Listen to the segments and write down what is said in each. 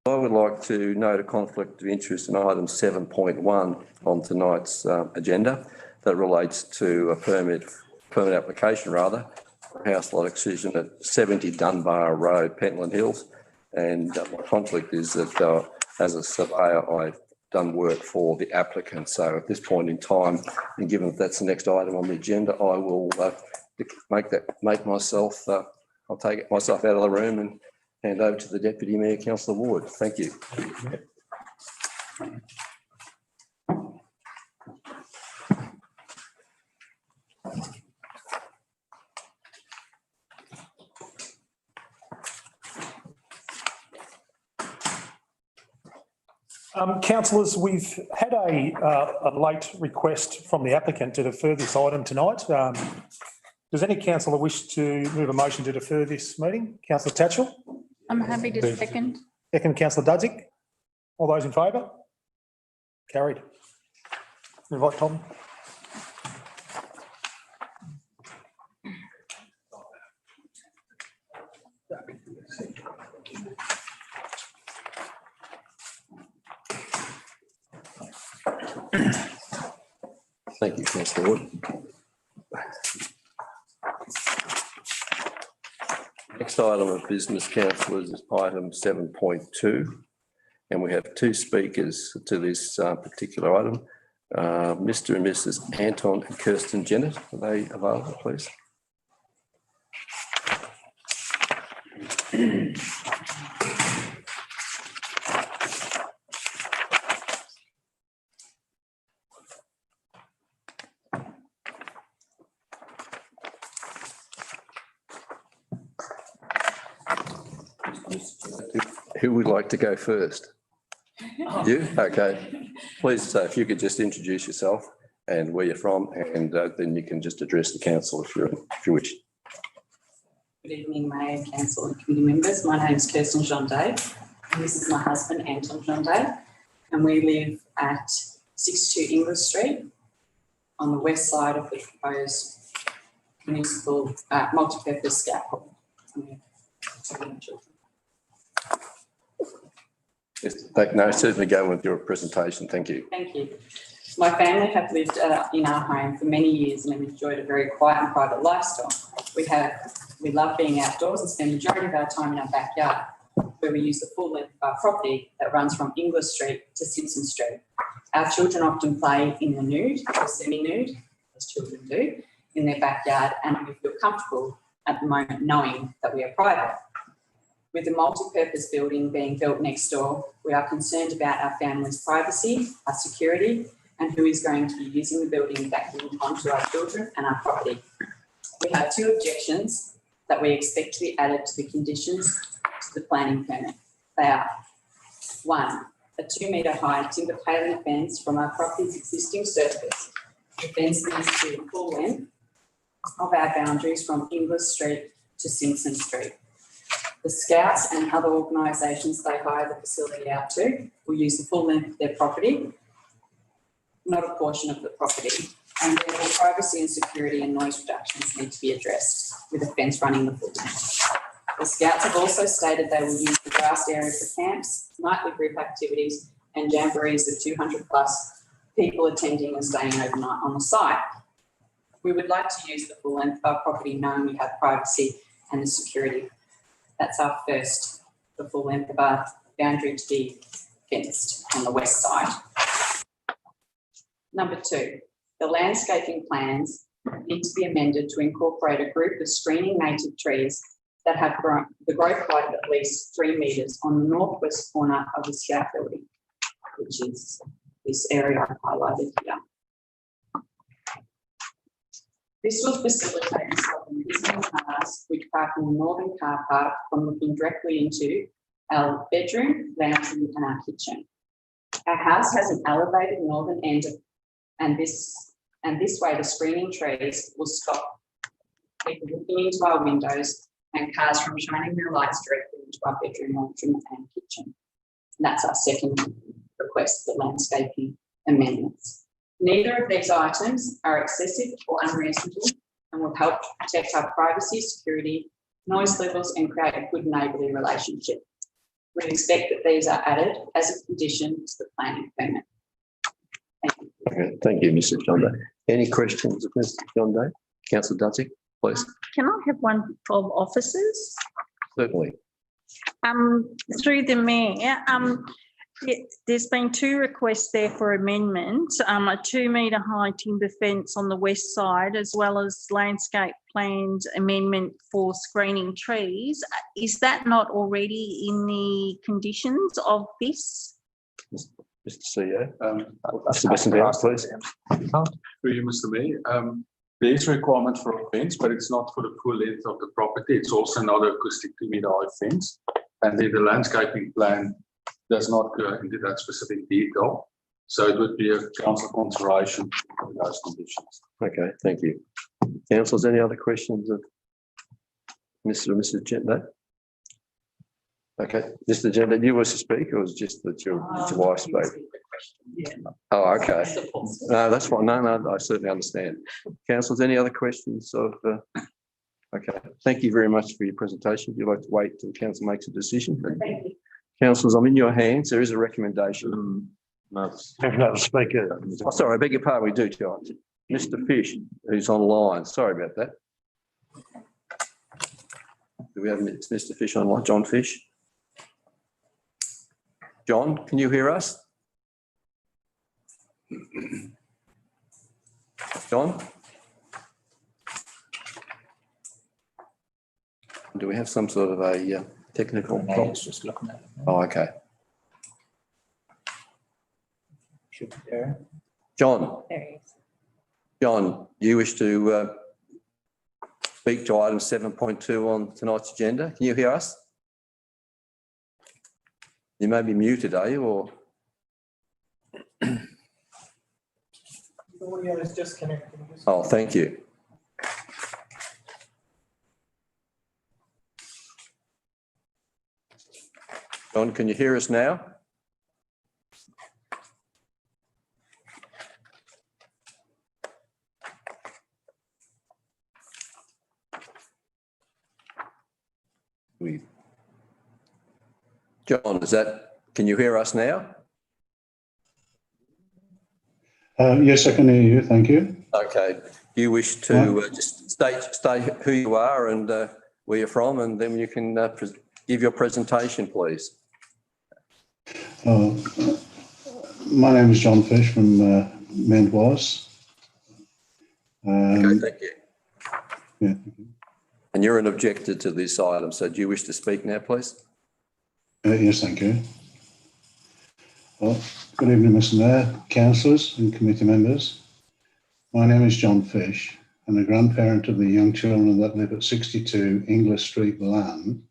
I would like to note a conflict of interest in item 7.1 on tonight's agenda that relates to a permit application rather, for house lot excision at 70 Dunbar Road, Pentland Hills. And my conflict is that as a surveyor, I've done work for the applicant. So at this point in time, and given that that's the next item on the agenda, I will I'll take myself out of the room and hand over to the Deputy Mayor, Councillor Ward. Thank you. Councillors, we've had a late request from the applicant to defer this item tonight. Does any councillor wish to move a motion to defer this meeting? Councillor Tatchell? I'm happy to second. Second, Councillor Dudzik. All those in favour? Carried. Invite Tom. Thank you, Councillor Wood. Next item of business, councillors, is item 7.2, and we have two speakers to this particular item, Mr. and Mrs. Anton and Kirsten Jennett. Are they available, please? Who would like to go first? You? Okay. Please, if you could just introduce yourself and where you're from, and then you can just address the council if you wish. Good evening, Mayor, Council and committee members. My name is Kirsten Jonday, and this is my husband, Anton Jonday, and we live at 62 English Street on the west side of the proposed municipal multi-purpose scaffold. No, certainly go with your presentation. Thank you. Thank you. My family have lived in our home for many years and have enjoyed a very quiet and private lifestyle. We love being outdoors and spend the majority of our time in our backyard, where we use the full length of our property that runs from English Street to Simpson Street. Our children often play in the nude or semi-nude, as children do, in their backyard, and we feel comfortable at the moment knowing that we are private. With the multi-purpose building being built next door, we are concerned about our family's privacy, our security, and who is going to be using the building that will onto our children and our property. We have two objections that we expect to be added to the conditions to the planning permit. They are: 1, a 2 metre high timber paling fence from our property's existing surface. The fence needs to be the full length of our boundaries from English Street to Simpson Street. The Scouts and other organisations they hire the facility out to will use the full length of their property, not a portion of the property, and therefore privacy and security and noise reductions need to be addressed with a fence running the full length. The Scouts have also stated they will use the grassed area for camps, nightly group activities and jamborees of 200 plus people attending and staying overnight on the site. We would like to use the full length of our property knowing we have privacy and the security. That's our first, the full length of our boundary to be fenced on the west side. Number 2, the landscaping plans need to be amended to incorporate a group of screening native trees that have grown the growth height of at least 3 metres on the northwest corner of the Scout building, which is this area I've highlighted here. This will facilitate stopping visiting cars which park in the northern car park from looking directly into our bedroom, lounge and our kitchen. Our house has an elevated northern end and this way the screening trees will stop people looking into our windows and cars from shining their lights directly into our bedroom, laundry and kitchen. And that's our second request for landscaping amendments. Neither of these items are excessive or unreasonable and will help protect our privacy, security, noise levels and create a good neighbourly relationship. We expect that these are added as a condition to the planning permit. Thank you. Okay, thank you, Mr. John Day. Any questions of Mr. John Day? Councillor Dudsey, please. Can I have one of officers? Certainly. Through the mayor, there's been two requests there for amendments, a 2 metre high timber fence on the west side, as well as landscape plans amendment for screening trees. Is that not already in the conditions of this? Mr. CEO. Mr. Bessendale, please. Through you, Mr. Mayor. There is a requirement for a fence, but it's not for the full length of the property. It's also not an acoustic 2 metre high fence. And then the landscaping plan does not go into that specific detail. So it would be a council consideration for those conditions. Okay, thank you. Councillors, any other questions of Mr. or Mrs. Gentner? Okay, Mr. Gentner, you wish to speak, or was it just that your wife spoke? Oh, okay. No, that's fine. No, I certainly understand. Councillors, any other questions of? Okay, thank you very much for your presentation. Would you like to wait till council makes a decision? Thank you. Councillors, I'm in your hands. There is a recommendation. Another speaker. Oh, sorry, I beg your pardon. We do, John. Mr. Fish, who's online. Sorry about that. Do we have Mr. Fish online? John Fish? John, can you hear us? John? Do we have some sort of a technical problem? Just looking at it. Oh, okay. Should be there. John, There he is. John, you wish to speak to item 7.2 on tonight's agenda? Can you hear us? You may be muted, are you, or? The audio is disconnected. Oh, thank you. John, can you hear us now? John, can you hear us now? Yes, I can hear you. Thank you. Okay. Do you wish to just state who you are and where you're from, and then you can give your presentation, please. My name is John Fish from Mount Wallace. Okay, thank you. Yeah. And you're an objector to this item, so do you wish to speak now, please? Yes, thank you. Well, good evening, Mr. Mayor, councillors and committee members. My name is John Fish. I'm a grandparent of the young children that live at 62 English Street, Land,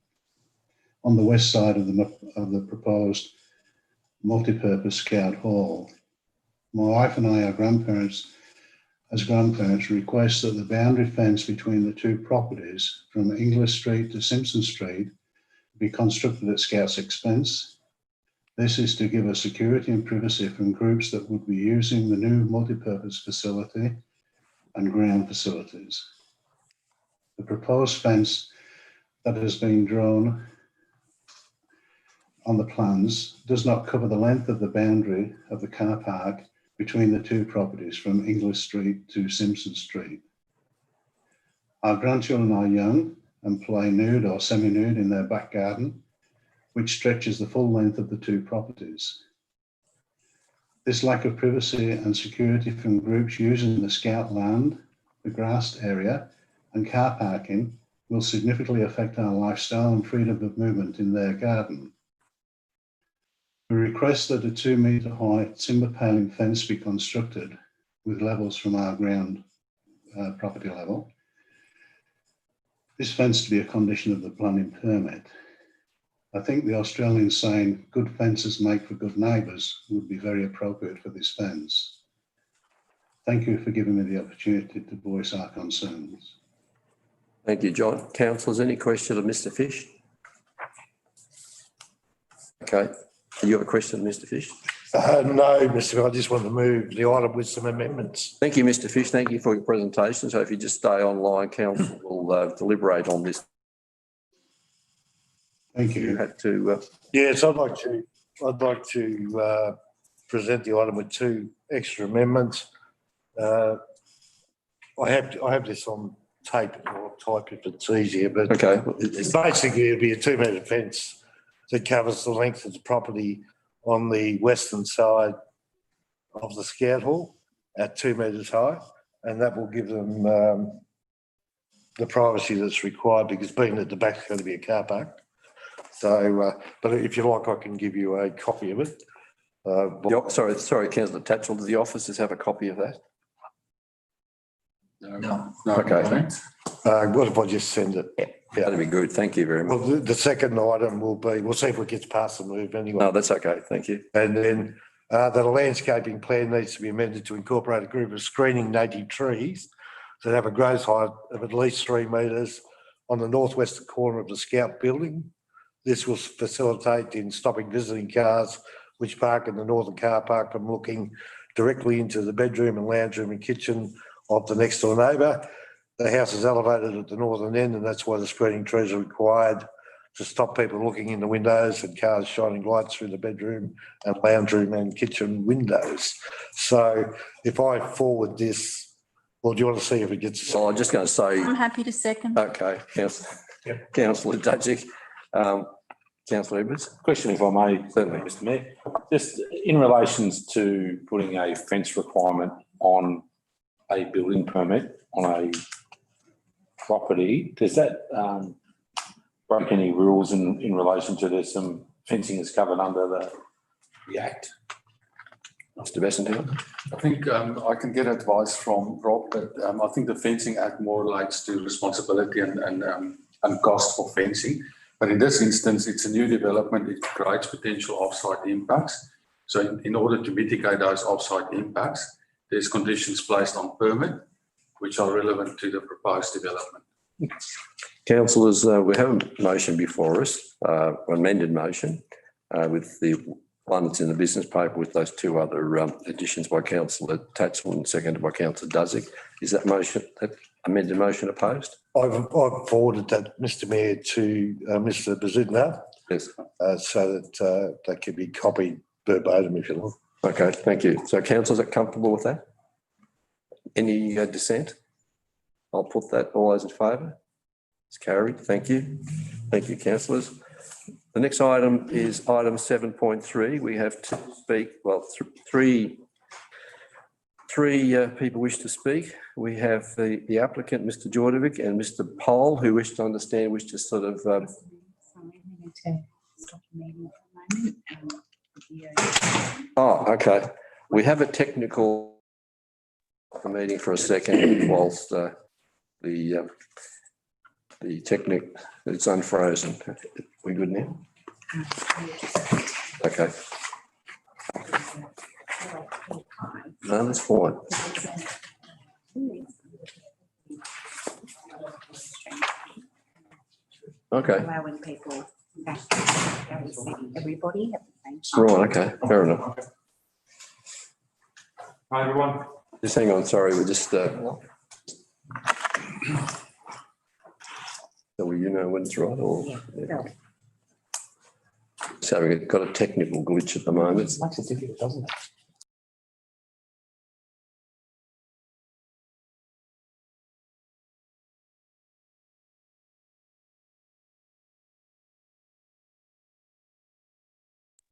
on the west side of the proposed multi-purpose Scout Hall. My wife and I are grandparents. As grandparents, request that the boundary fence between the two properties from English Street to Simpson Street be constructed at Scout's expense. This is to give us security and privacy from groups that would be using the new multi-purpose facility and ground facilities. The proposed fence that has been drawn on the plans does not cover the length of the boundary of the car park between the two properties from English Street to Simpson Street. Our grandchildren are young and play nude or semi-nude in their back garden, which stretches the full length of the two properties. This lack of privacy and security from groups using the Scout land, the grassed area and car parking will significantly affect our lifestyle and freedom of movement in their garden. We request that a 2 metre high timber paling fence be constructed with levels from our ground property level. This fence to be a condition of the planning permit. I think the Australian saying, good fences make for good neighbours, would be very appropriate for this fence. Thank you for giving me the opportunity to voice our concerns. Thank you, John. Councillors, any question of Mr. Fish? Okay. Do you have a question, Mr. Fish? No, Mr. I just want to move the item with some amendments. Thank you, Mr. Fish. Thank you for your presentation. So if you just stay online, council will deliberate on this. Thank you you. had to, Yes, I'd like to present the item with two extra amendments. I have this on tape, or type if it's easier, but okay, it's basically it'll be a 2 metre fence that covers the length of the property on the western side of the Scout Hall at 2 metres high, and that will give them the privacy that's required, because being that the back's going to be a car park. So, but if you like, I can give you a copy of it. sorry, councillor Tatchell, do the officers have a copy of that? No. Okay. Thanks. What if I just send it? That'd be good. Thank you very much. Well, the second item will be, we'll see if it gets past the move anyway. No, that's okay. Thank you. And then that a landscaping plan needs to be amended to incorporate a group of screening native trees that have a growth height of at least 3 metres on the northwestern corner of the Scout building. This will facilitate in stopping visiting cars which park in the northern car park from looking directly into the bedroom and lounge room and kitchen of the next door neighbour. The house is elevated at the northern end, and that's why the screening trees are required to stop people looking in the windows and cars shining lights through the bedroom and lounge room and kitchen windows. So if I forward this, well, do you want to see if it gets? Well, I'm just going to say, I'm happy to second. okay, councillor Dudzik, councillor Edwards. Question, if I may, Certainly. Mr Mayor. Just in relations to putting a fence requirement on a building permit on a property, does that break any rules in relation to there's some fencing is covered under the Act? Mr Bessington. I think I can get advice from Rob, but I think the Fencing Act more relates to responsibility and cost for fencing. But in this instance, it's a new development. It creates potential off-site impacts. So in order to mitigate those off-site impacts, there's conditions placed on permit, which are relevant to the proposed development. Councillors, we have a motion before us, an amended motion with the one that's in the business paper with those two other additions by councillor Tatchell and seconded by councillor Dudzik. Is that motion, that amended motion opposed? I've forwarded that, Mr Mayor, to Mr Bazidna, Yes. so that that can be copied verbatim if you like. Okay, thank you. So councillors are comfortable with that? Any dissent? I'll put that, all those in favour? It's carried. Thank you. Thank you, councillors. The next item is item 7.3. We have to speak, well, three people wish to speak. We have the applicant, Mr. Jordovic, and Mr. Poll, who wish to understand, wish to sort of. Oh, okay. We have a technical meeting for a second whilst the technic, it's unfrozen. We good now? Okay. No, that's fine. Okay. Allowing people back to see everybody at the same time. Right, okay, fair enough. Hi, everyone. Just hang on, sorry, we're just so you know when it's right or? Yeah. So we've got a technical glitch at the moment. Makes it difficult, doesn't it?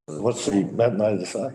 What's the matinee to say?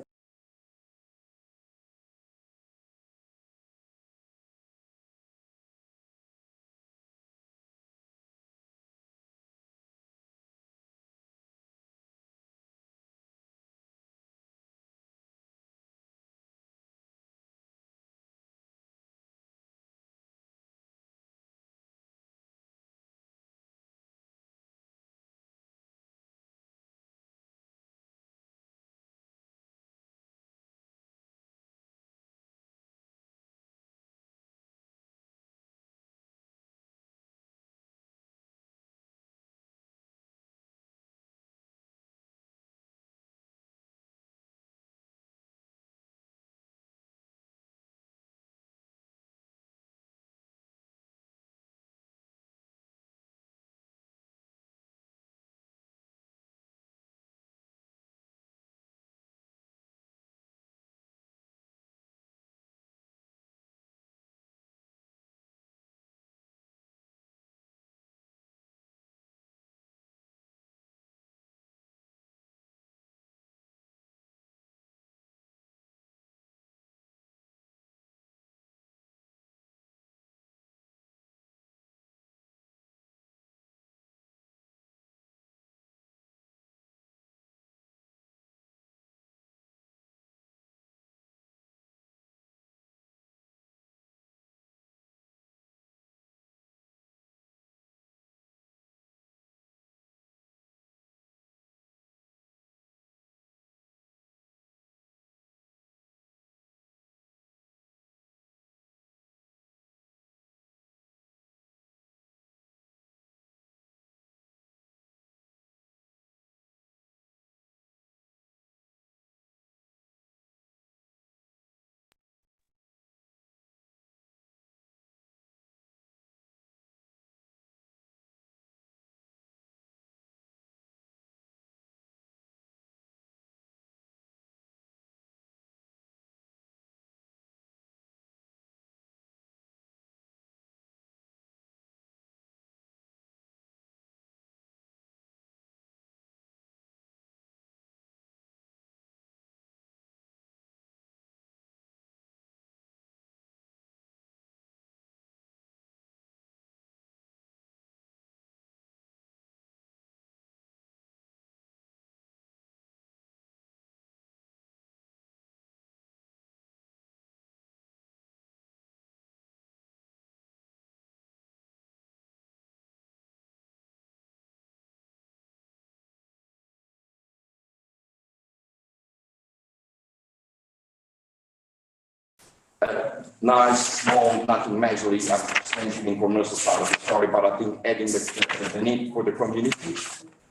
nice, small, nothing majorly expensive in commercial side of the story, but I think adding the need for the community,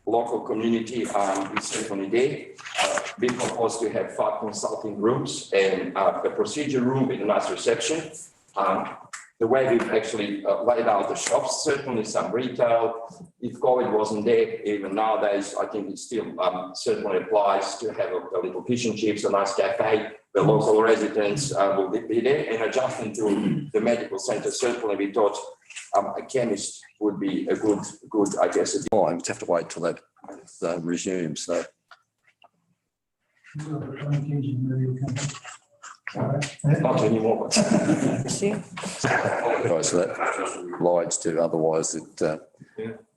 local community is certainly there. We propose to have 5 consulting rooms and a procedure room with a nice reception. The way we've actually laid out the shops, certainly some retail. If COVID wasn't there, even nowadays, I think it still certainly applies to have a little fish and chips, a nice cafe. The local residents will be there. And adjusting to the medical centre, certainly we thought a chemist would be a good, I guess. Time to have to wait till that resumes. So. Not anymore. Apologise for that. Lights to otherwise that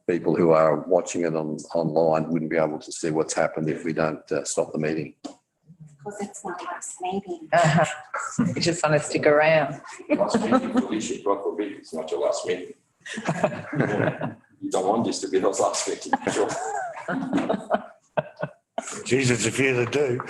people who are watching it online wouldn't be able to see what's happened if we don't stop the meeting. Because it's my last meeting. You just want to stick around. Last meeting, Felicia, God forbid, it's not your last meeting. You don't want this to be those last meeting, sure. Jesus, if you do.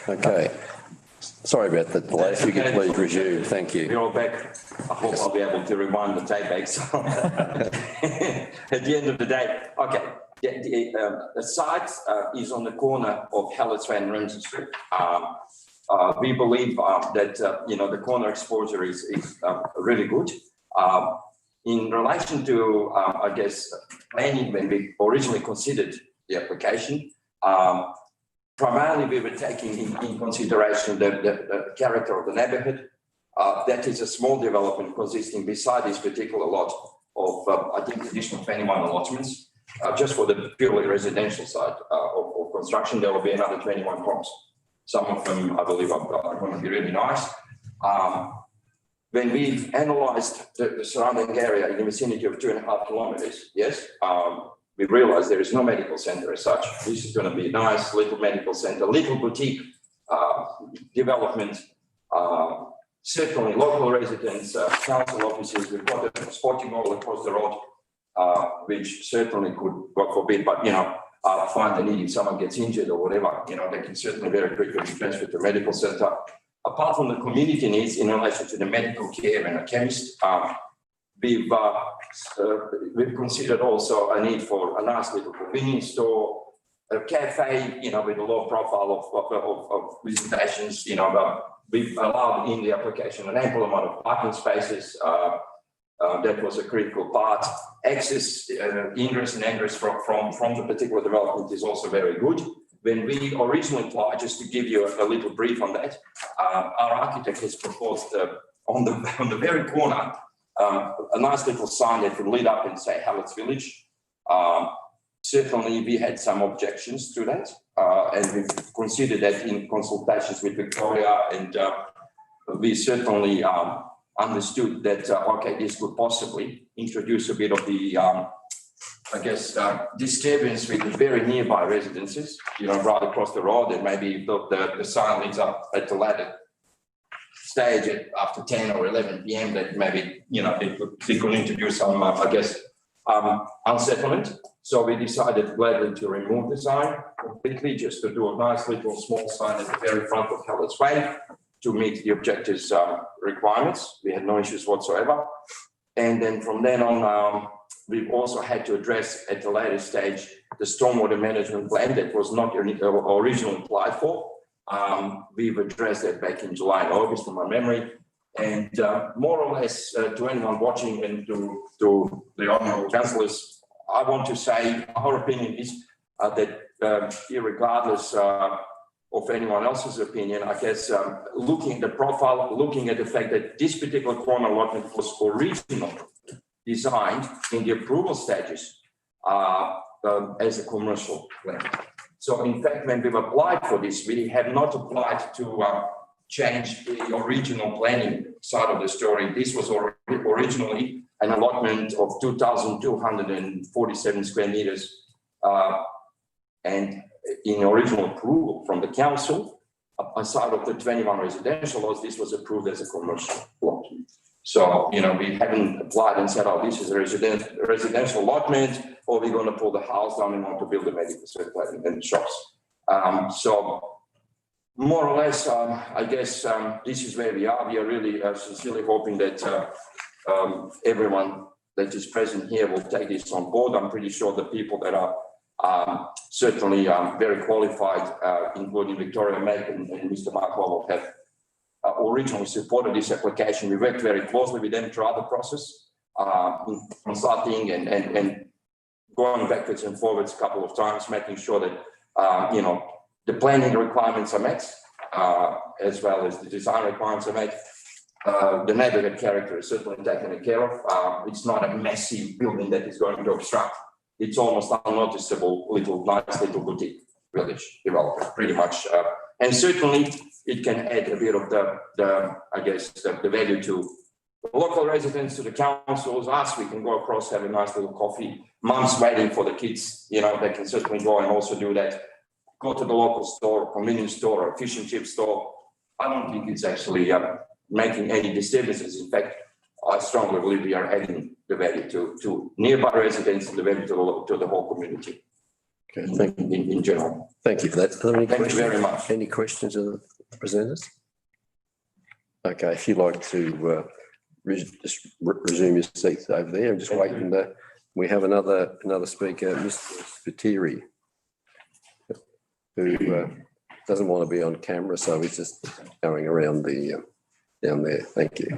Okay. Sorry about that delay. If you could please resume. Thank you. We're all back. I hope I'll be able to rewind the tape back. So at the end of the day, okay. The site is on the corner of Hallett's Van Rensen Street. We believe that the corner exposure is really good. In relation to I guess planning, when we originally considered the application, primarily we were taking in consideration the character of the neighbourhood. That is a small development consisting beside this particular lot of I think additional 21 allotments. Just for the purely residential side of construction, there will be another 21 homes. Some of them, I believe, are going to be really nice. When we've analysed the surrounding area in the vicinity of 2.5 kilometres, yes, we realised there is no medical centre as such. This is going to be a nice little medical centre, little boutique development. Certainly local residents, council offices, we've got a sporting hall across the road, which certainly could, God forbid, but find the need if someone gets injured or whatever, they can certainly very quickly be transferred to a medical centre. Apart from the community needs in relation to the medical care and a chemist, we've considered also a need for a nice little convenience store, a cafe, with a low profile of visitations, we've allowed in the application an ample amount of parking spaces. That was a critical part. Access, ingress and egress from the particular development is also very good. When we originally applied, just to give you a little brief on that, our architect has proposed on the very corner a nice little sign that would lead up and say Hallett's Village. Certainly, we had some objections to that, and we considered that in consultations with Victoria, and we certainly understood that, okay, this could possibly introduce a bit of the, disturbance with the very nearby residences, right across the road, and maybe the sign leads up at the ladder stage after 10 or 11 p.m. that maybe, they could introduce some, unsettlement. So we decided gladly to remove the sign completely, just to do a nice little small sign at the very front of Hellas Way to meet the objectives requirements. We had no issues whatsoever. And then from then on, we've also had to address at a later stage the stormwater management plan that was not originally applied for. We've addressed that back in July and August from my memory. And more or less to anyone watching and to the honourable councillors, I want to say our opinion is that irregardless of anyone else's opinion, I guess looking at the profile, looking at the fact that this particular corner allotment was originally designed in the approval stages as a commercial plan. So in fact, when we've applied for this, we have not applied to change the original planning side of the story. This was originally an allotment of 2,247 square meters and in original approval from the council, aside of the 21 residential lots, this was approved as a commercial lot. So, we haven't applied and said, oh, this is a residential allotment, or we're going to pull the house down and want to build a medical center and shops. So more or less, I guess this is where we are. We are really sincerely hoping that everyone that is present here will take this on board. I'm pretty sure the people that are certainly very qualified, including Victoria Mack and Mr. Mark Howell, have originally supported this application. We worked very closely with them throughout the process, consulting and going backwards and forwards a couple of times, making sure that the planning requirements are met, as well as the design requirements are met. The neighbourhood character is certainly taken care of. It's not a massive building that is going to obstruct. It's almost unnoticeable, nice little boutique village development, pretty much. And certainly it can add a bit of the value to the local residents, to the councils, us. We can go across, have a nice little coffee. Mum's waiting for the kids, they can certainly go and also do that. Go to the local store, convenience store, or fish and chip store. I don't think it's actually making any disturbances. In fact, I strongly believe we are adding the value to nearby residents and the value to the whole community. Okay, thank you. In general. Thank you for that. Are there any Thank questions? you very much. Any questions of the presenters? Okay, if you'd like to just resume your seat over there. I'm just waiting. We have another speaker, Mr. Spiteri, who doesn't want to be on camera, so he's just going around the down there. Thank you.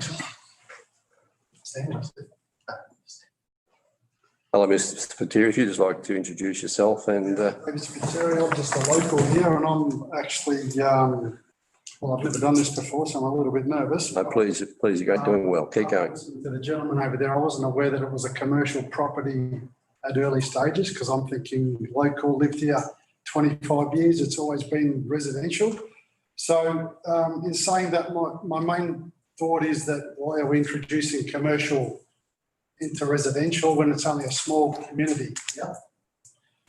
Hello, Mr. Spiteri, if you'd just like to introduce yourself and... Mr. Spiteri, I'm just a local here and I'm actually, well, I've never done this before, so I'm a little bit nervous. No, please, you're doing well. Keep going. To the gentleman over there, I wasn't aware that it was a commercial property at early stages because I'm thinking local, lived here 25 years, it's always been residential. So in saying that, my main thought is that why are we introducing commercial into residential when it's only a small community? Yeah.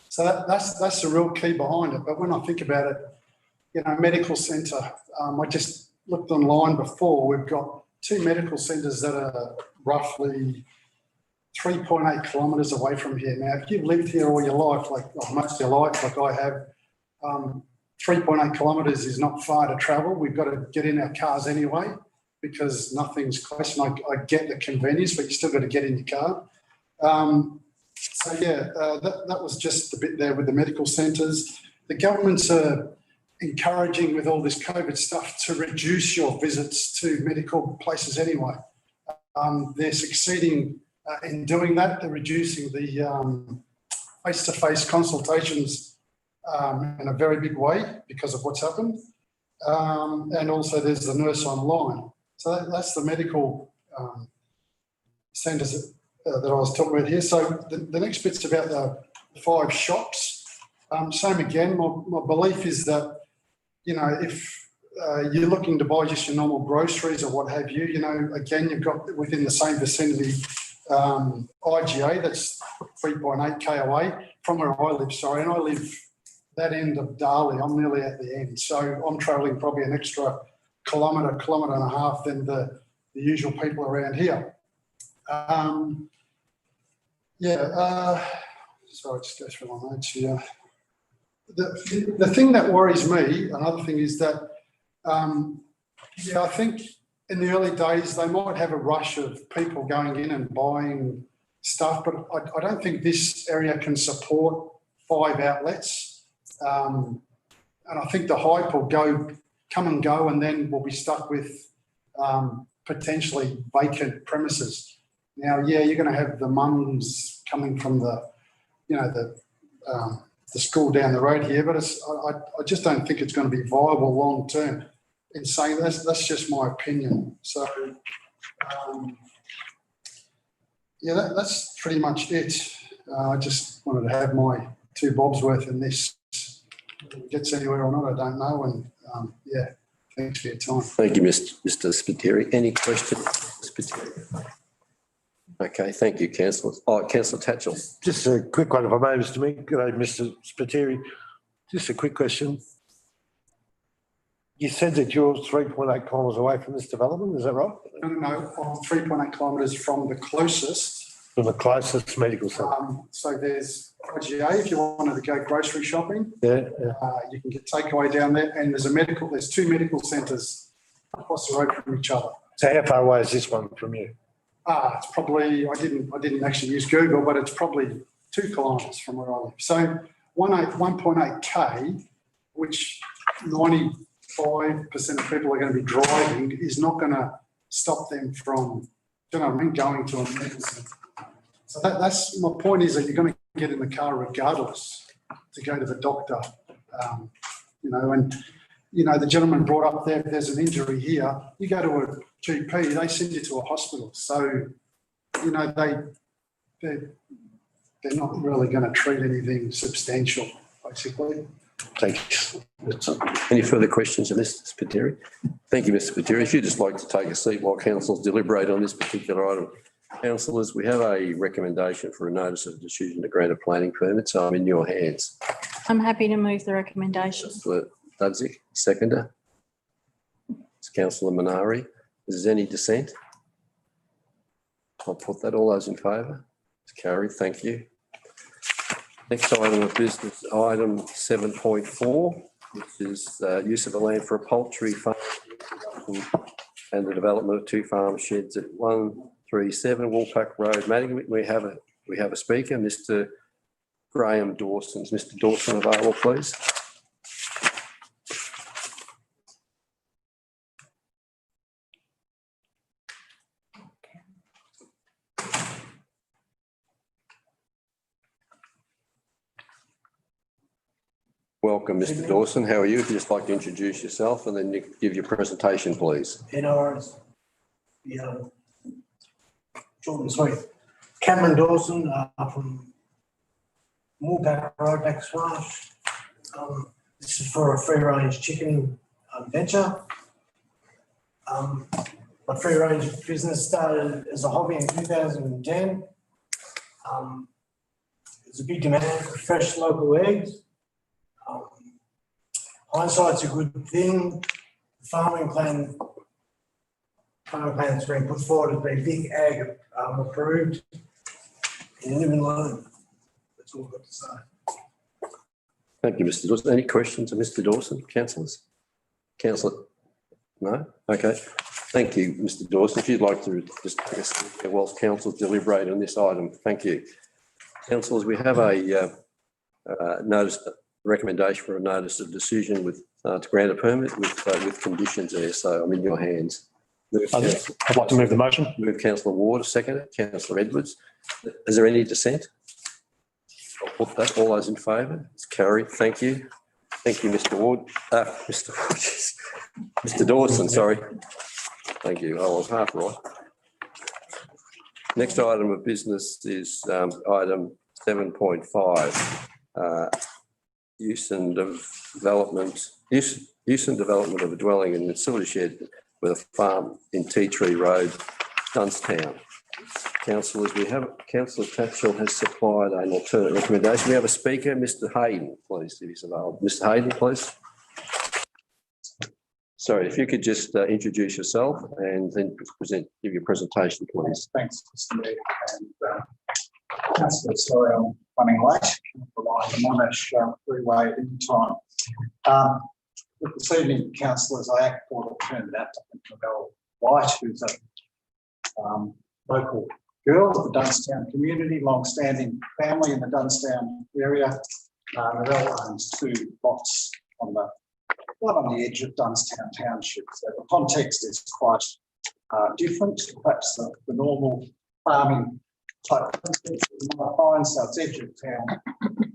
So that's the real key behind it. But when I think about it, medical centre, I just looked online before, we've got 2 medical centres that are roughly 3.8 kilometres away from here. Now, if you've lived here all your life, most of your life, like I have, 3.8 kilometres is not far to travel. We've got to get in our cars anyway because nothing's close. And I get the convenience, but you still got to get in your car. That was just a bit there with the medical centres. The governments are encouraging with all this COVID stuff to reduce your visits to medical places anyway. They're succeeding in doing that. They're reducing the face-to-face consultations in a very big way because of what's happened. And also there's the nurse online. So that's the medical centres that I was talking about here. So the next bit's about the 5 shops. Same again, my belief is that, if you're looking to buy just your normal groceries or what have you, again, you've got within the same vicinity IGA, that's 3.8k away from where I live, and I live that end of Darley. I'm nearly at the end. So I'm travelling probably an extra kilometre and a half than the usual people around here. Sorry, just go through my notes here. The thing that worries me, another thing is that, I think in the early days, they might have a rush of people going in and buying stuff, but I don't think this area can support 5 outlets. And I think the hype will come and go, and then we'll be stuck with potentially vacant premises. Now, you're going to have the mums coming from the school down the road here, but I just don't think it's going to be viable long term. In saying that's just my opinion. So, that's pretty much it. I just wanted to have my 2 bobs worth in this. If it gets anywhere or not, I don't know. And thanks for your time. Thank you, Mr. Spiteri. Any questions, Spiteri? Okay, thank you, Councillor. Councillor Tatchell. Just a quick one, if I may, Mr. Meek. Good day, Mr. Spiteri. Just a quick question. You said that you're 3.8 kilometres away from this development, is that right? No, I'm 3.8 kilometres from the closest. From the closest medical centre. So there's IGA if you wanted to go grocery shopping. Yeah. You can get takeaway down there, and there's 2 medical centres across the road from each other. So how far away is this one from you? It's probably, I didn't actually use Google, but it's probably 2 kilometres from where I live. So 1.8K, which 95% of people are going to be driving, is not going to stop them from, going to a medical centre. So that's my point, is that you're going to get in the car regardless to go to the doctor, and the gentleman brought up there, if there's an injury here, you go to a GP, they send you to a hospital. So, they're not really going to treat anything substantial, basically. Thank you. Any further questions of Mr. Spiteri? Thank you, Mr. Spiteri. If you'd just like to take a seat while councillors deliberate on this particular item. Councillors, we have a recommendation for a notice of decision to grant a planning permit, so I'm in your hands. I'm happy to move the recommendation. Councillor Dudzik, seconder. It's Councillor Minari. Is there any dissent? I'll put that. All those in favour? It's carried. Thank you. Next item of business, item 7.4, which is use of the land for a poultry farm and the development of 2 farm sheds at 137 Woolpack Road, Madigan. We have a speaker, Mr. Graham Dawson. Is Mr. Dawson available, please? Welcome, Mr. Dawson. How are you? If you'd just like to introduce yourself and then you give your presentation, please. Short and sweet. Cameron Dawson from Moorabool Road, Backswash. This is for a free-range chicken venture. My free-range business started as a hobby in 2010. There's a big demand for fresh local eggs. Hindsight's a good thing. The farming plan that's been put forward has been big ag approved. And you live and learn. That's all I've got to say. Thank you, Mr. Dawson. Any questions of Mr. Dawson, councillors? Councillor? No? Okay. Thank you, Mr. Dawson. If you'd like to just take a seat whilst councillors deliberate on this item. Thank you. Councillors, we have a recommendation for a notice of decision with to grant a permit with conditions there. So I'm in your hands. I'd like to move the motion. Move Councillor Ward, a seconder. Councillor Edwards. Is there any dissent? I'll put that. All those in favour? It's carried. Thank you. Thank you, Mr. Ward. Mr. Dawson, sorry. Thank you. I was half right. Next item of business is item 7.5. Use and development of a dwelling in the facility shed with a farm in Tea Tree Road, Dunstown. Councillors, we have Councillor Tatchell has supplied an alternate recommendation. We have a speaker, Mr. Hayden, please, if he's available. Mr. Hayden, please. Sorry, if you could just introduce yourself and then give your presentation, please. Thanks, Mr. Mayor. And Councillor, sorry I'm running late. Relying on Monash freeway at any time. This evening, councillors, I act for alternative applicant Mabel White, who's a local girl of the Dunstown community, long-standing family in the Dunstown area. Mabel owns 2 lots on the edge of Dunstown Township. So the context is quite different, perhaps the normal farming type context that you might find. So it's edge of town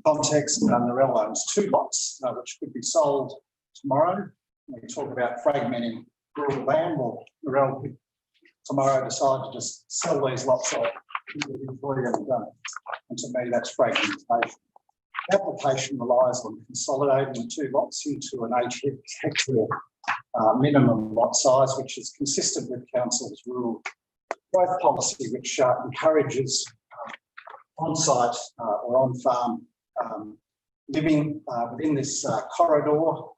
context. Narelle owns 2 lots, which could be sold tomorrow. We talk about fragmenting rural land. Well, Narelle could tomorrow decide to just sell these lots off individually, and to me that's fragmentation. The application relies on consolidating the 2 lots into an 8 hectare minimum lot size, which is consistent with council's rural growth policy, which encourages on-site or on-farm living within this corridor of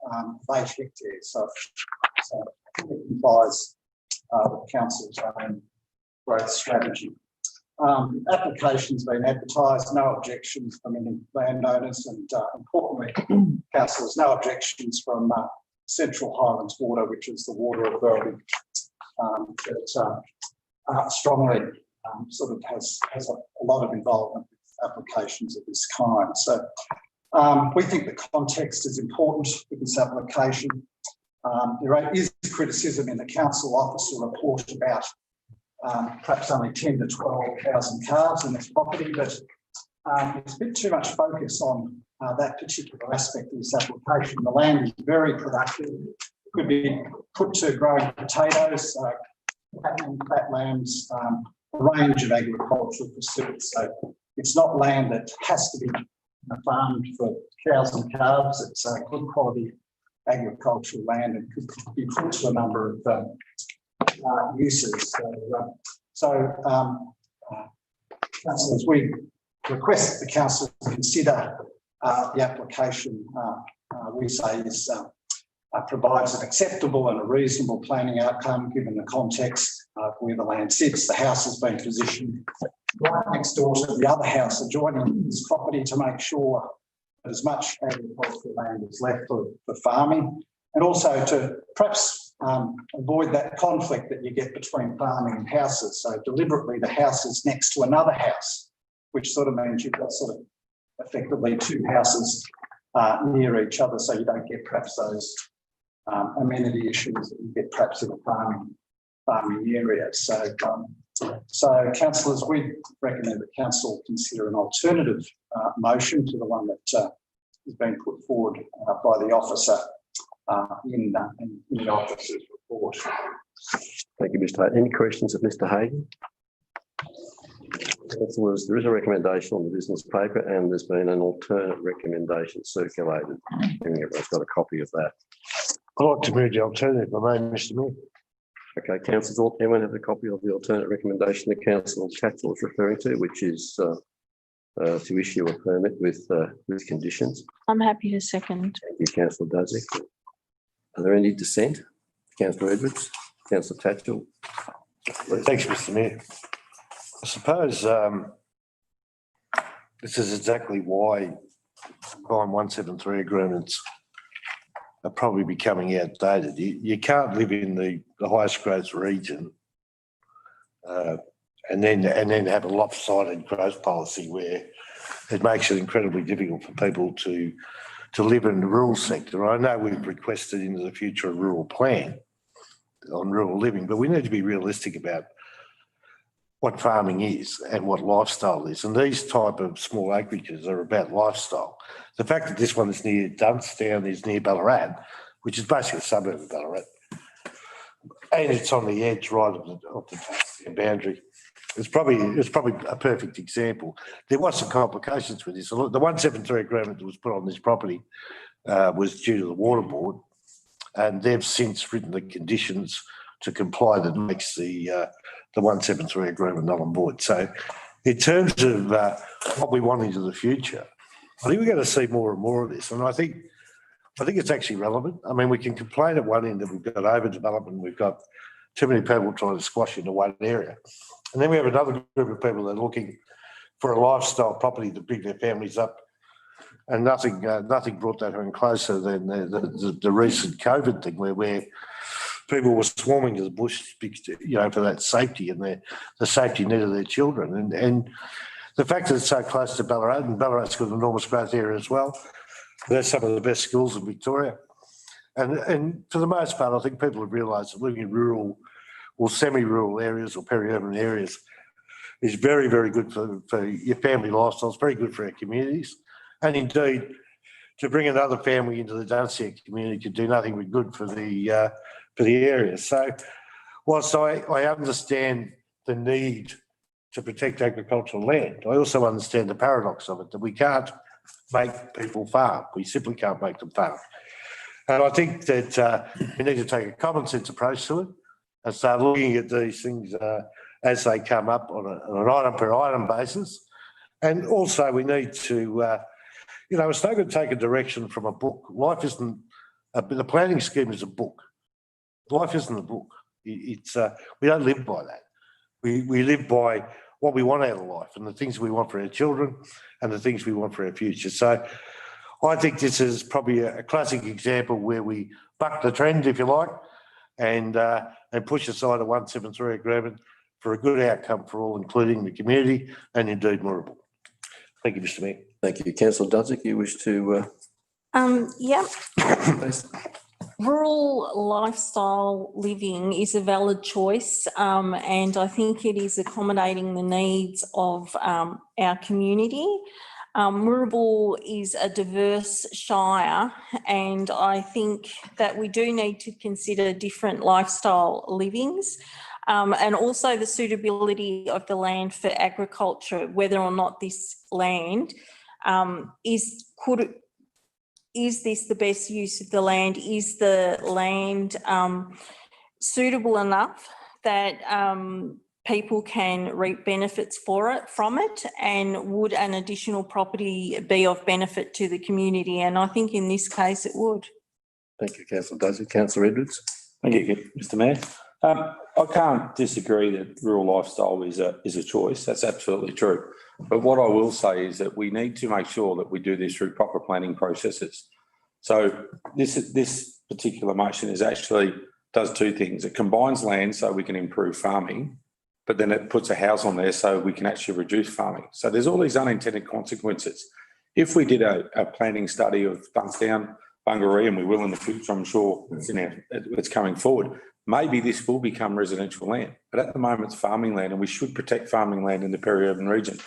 8 hectares. So it complies with council's own growth strategy. Application's been advertised, no objections from any landowners, and importantly, councillors, no objections from Central Highlands Water, which is the water authority that strongly sort of has a lot of involvement with applications of this kind. So we think the context is important with this application. There is criticism in the council officer report about perhaps only 10 to 12,000 calves in this property, but there's a bit too much focus on that particular aspect of this application. The land is very productive, could be put to growing potatoes, flatlands, a range of agricultural pursuits. So it's not land that has to be farmed for cows and calves. It's good quality agricultural land and could be put to a number of uses. Councillors, we request the council to consider the application. We say is provides an acceptable and a reasonable planning outcome given the context of where the land sits. The house has been positioned right next door to the other house adjoining this property to make sure that as much agricultural land is left for farming, and also to perhaps avoid that conflict that you get between farming and houses. So deliberately the house is next to another house, which sort of means you've got sort of effectively 2 houses near each other, so you don't get perhaps those amenity issues that you get perhaps in a farming area. So councillors, we recommend that council consider an alternative motion to the one that has been put forward by the officer in the officer's report. Thank you, Mr. Hayden. Any questions of Mr. Hayden? Councillors, there is a recommendation on the business paper and there's been an alternate recommendation circulated. Everyone's got a copy of that. I'd like to move the alternative, my name, Mr. Mayor. Okay, councillors, anyone have a copy of the alternate recommendation that Councillor Tatchell is referring to, which is to issue a permit with conditions? I'm happy to second. Thank you, Councillor Dudzik. Are there any dissent? Councillor Edwards, Councillor Tatchell. Thanks, Mr. Mayor. I suppose this is exactly why Prime 173 agreements are probably becoming outdated. You can't live in the highest growth region and then have a lopsided growth policy where it makes it incredibly difficult for people to live in the rural sector. I know we've requested into the future a rural plan on rural living, but we need to be realistic about what farming is and what lifestyle is. And these type of small acreages are about lifestyle. The fact that this one is near Dunstown, is near Ballarat, which is basically a suburb of Ballarat, and it's on the edge right of the boundary. It's probably a perfect example. There was some complications with this. The 173 agreement that was put on this property was due to the Water Board, and they've since written the conditions to comply that makes the 173 agreement null and void. So in terms of what we want into the future, I think we're going to see more and more of this. And I think I think it's actually relevant. I mean, we can complain at one end that we've got overdevelopment, we've got too many people trying to squash into one area. And then we have another group of people that are looking for a lifestyle property to bring their families up. And nothing brought that home closer than the recent COVID thing where people were swarming to the bush, for that safety and the safety net of their children. And the fact that it's so close to Ballarat, and Ballarat's got an enormous growth area as well. They're some of the best schools in Victoria. And for the most part, I think people have realised that living in rural or semi-rural areas or peri-urban areas is very, very good for your family lifestyle. It's very good for our communities. And indeed, to bring another family into the Dunstan community could do nothing but good for the area. So whilst I understand the need to protect agricultural land, I also understand the paradox of it, that we can't make people farm. We simply can't make them farm. And I think that we need to take a common sense approach to it and start looking at these things as they come up on an item per item basis. And also we need to, it's no good to take a direction from a book. Life isn't, the planning scheme is a book. Life isn't a book. We don't live by that. We live by what we want out of life and the things we want for our children and the things we want for our future. So I think this is probably a classic example where we buck the trend, if you like, and push aside a 173 agreement for a good outcome for all, including the community and indeed Moorabool. Thank you, Mr. Mayor. Thank you. Councillor Dudzik, you wish to? Yeah. Rural lifestyle living is a valid choice, and I think it is accommodating the needs of our community. Moorabool is a diverse shire, and I think that we do need to consider different lifestyle livings, and also the suitability of the land for agriculture, whether or not this land is this the best use of the land? Is the land suitable enough that people can reap benefits from it? And would an additional property be of benefit to the community? And I think in this case it would. Thank you, Councillor Dudzik. Councillor Edwards. Thank you, Mr. Mayor. I can't disagree that rural lifestyle is a choice. That's absolutely true. But what I will say is that we need to make sure that we do this through proper planning processes. So this particular motion does two things. It combines land so we can improve farming, but then it puts a house on there so we can actually reduce farming. So there's all these unintended consequences. If we did a planning study of Dunstan, Bungaree, and we will in the future, I'm sure it's coming forward, maybe this will become residential land. But at the moment, it's farming land, and we should protect farming land in the peri-urban region.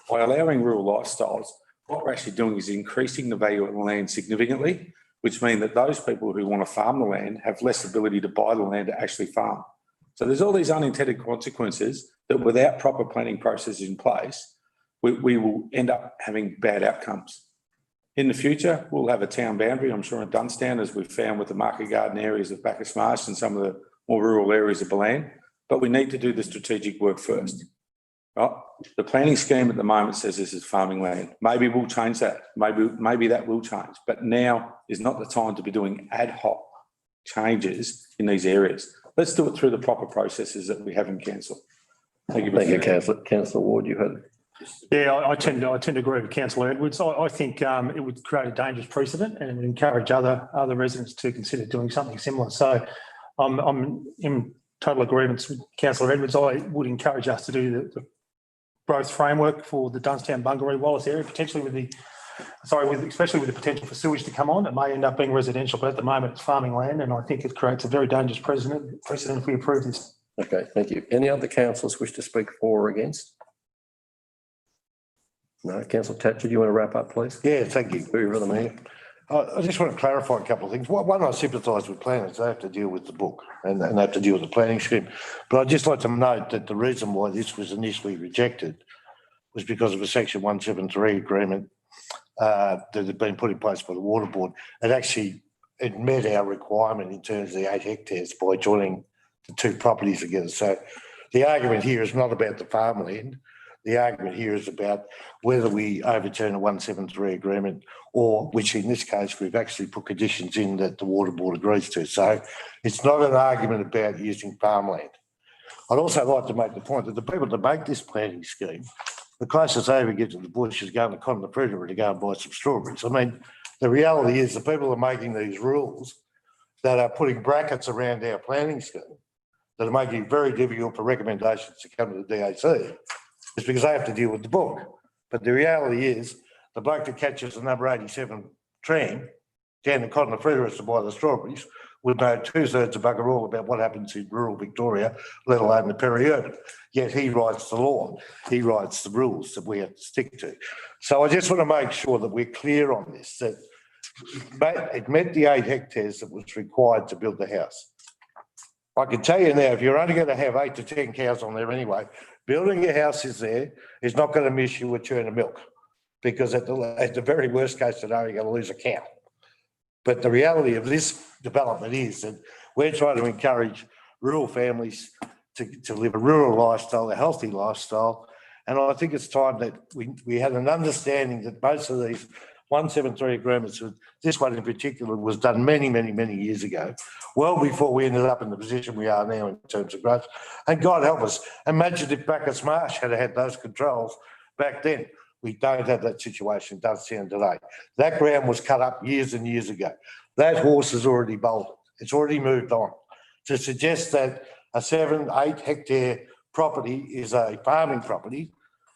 By allowing rural lifestyles, what we're actually doing is increasing the value of the land significantly, which means that those people who want to farm the land have less ability to buy the land to actually farm. So there's all these unintended consequences that without proper planning processes in place, we will end up having bad outcomes. In the future, we'll have a town boundary, I'm sure in Dunstan, as we've found with the market garden areas of Bacchus Marsh and some of the more rural areas of Balan, but we need to do the strategic work first. Right? The planning scheme at the moment says this is farming land. Maybe we'll change that. Maybe that will change, but now is not the time to be doing ad hoc changes in these areas. Let's do it through the proper processes that we have in council. Thank you. Thank you, Councillor. Councillor Ward, you had. Yeah, I tend to agree with Councillor Edwards. I think it would create a dangerous precedent and it would encourage other residents to consider doing something similar. So I'm in total agreement with Councillor Edwards. I would encourage us to do the growth framework for the Dunstan, Bungaree, Wallace area, potentially especially with the potential for sewage to come on. It may end up being residential, but at the moment it's farming land, and I think it creates a very dangerous precedent if we approve this. Okay, thank you. Any other councillors wish to speak for or against? No, Councillor Thatcher, do you want to wrap up, please? Yeah, thank you. Very well, Mayor. I just want to clarify a couple of things. One, I sympathise with planners. They have to deal with the book and they have to deal with the planning scheme. But I'd just like to note that the reason why this was initially rejected was because of a Section 173 agreement that had been put in place by the Water Board. It met our requirement in terms of the 8 hectares by joining the two properties together. So the argument here is not about the farmland. The argument here is about whether we overturn a 173 agreement or, which in this case, we've actually put conditions in that the Water Board agrees to. So it's not an argument about using farmland. I'd also like to make the point that the people that make this planting scheme, the closest they ever get to the bush is going to Connor to go and buy some strawberries. I mean, the reality is the people that are making these rules that are putting brackets around our planning scheme that are making it very difficult for recommendations to come to the DAC is because they have to deal with the book. But the reality is the bloke that catches the number 87 tram down to Cotton to buy the strawberries would know 2/3 of bugger all about what happens in rural Victoria, let alone the peri-urban. Yet he writes the law, he writes the rules that we have to stick to. So I just want to make sure that we're clear on this, that it met the 8 hectares that was required to build the house. I can tell you now, if you're only going to have 8 to 10 cows on there anyway, building a house is not going to miss you a churn of milk, because at the very worst case scenario, you're going to lose a cow. But the reality of this development is that we're trying to encourage rural families to live a rural lifestyle, a healthy lifestyle. And I think it's time that we had an understanding that most of these 173 agreements, this one in particular, was done many, many, many years ago, well before we ended up in the position we are now in terms of growth. And God help us, imagine if Bacchus Marsh had had those controls back then. We don't have that situation, does sound today. That ground was cut up years and years ago. That horse has already bolted. It's already moved on. To suggest that a 7-8 hectare property is a farming property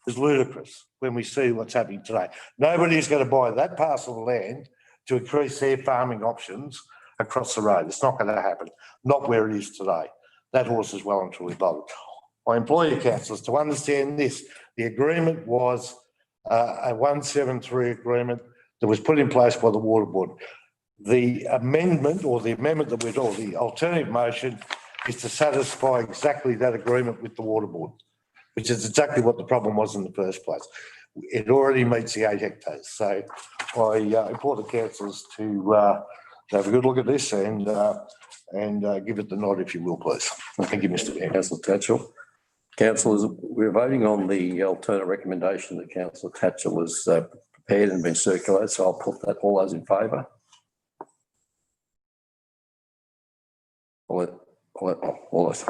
is ludicrous when we see what's happening today. Nobody is going to buy that parcel of land to increase their farming options across the road. It's not going to happen, not where it is today. That horse is well and truly bolted. I implore you, councillors, to understand this. The agreement was a 173 agreement that was put in place by the Water Board. The amendment or the amendment that we're doing, the alternative motion, is to satisfy exactly that agreement with the Water Board, which is exactly what the problem was in the first place. It already meets the 8 hectares. So I implore the councillors to have a good look at this and give it the nod, if you will, please. Thank you, Mr. Mayor. Councillor Tatchell. Councillors, we're voting on the alternate recommendation that Councillor Tatchell has prepared and been circulated, so I'll put that. All those in favour? All those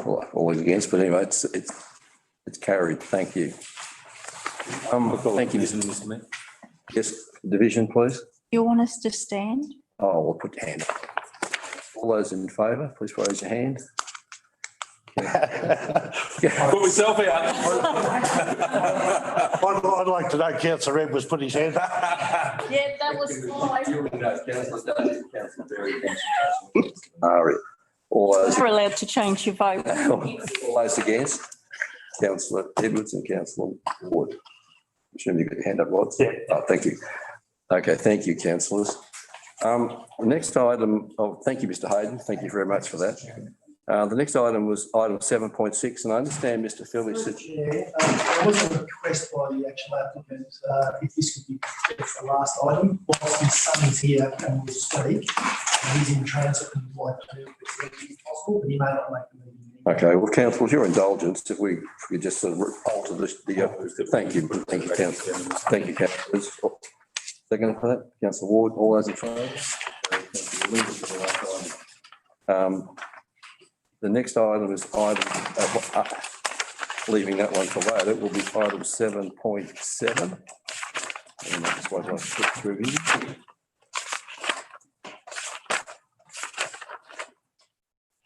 against, but anyway, it's carried. Thank you. Thank you, Mr. Mayor. Yes, division, please. You want us to stand? Oh, we'll put your hand up. All those in favour, please raise your hand. Put myself out. I'd like to know Councillor Edwards put his hand up. Yeah, that was fine. All those, You're allowed to change your vote. all those against? Councillor Edwards and Councillor Ward. I'm assuming you got your hand up, Rod? Yeah. Oh, thank you. Okay, thank you, councillors. The next item, thank you, Mr. Hayden. Thank you very much for that. The next item was item 7.6, and I understand, Mr. Phillips, that Chair, there was a request by the actual applicant, if this could be for the last item, whilst his son is here and will speak, and he's in transit and would like to, if possible, but he may not make the meeting. okay, well, councillors, your indulgence, if we could just sort of alter this, thank you, councillor. Thank you, councillors. Second for that, Councillor Ward, all those in favour? The next item is item, leaving that one for later, will be item 7.7. And that's what I'll flip through here.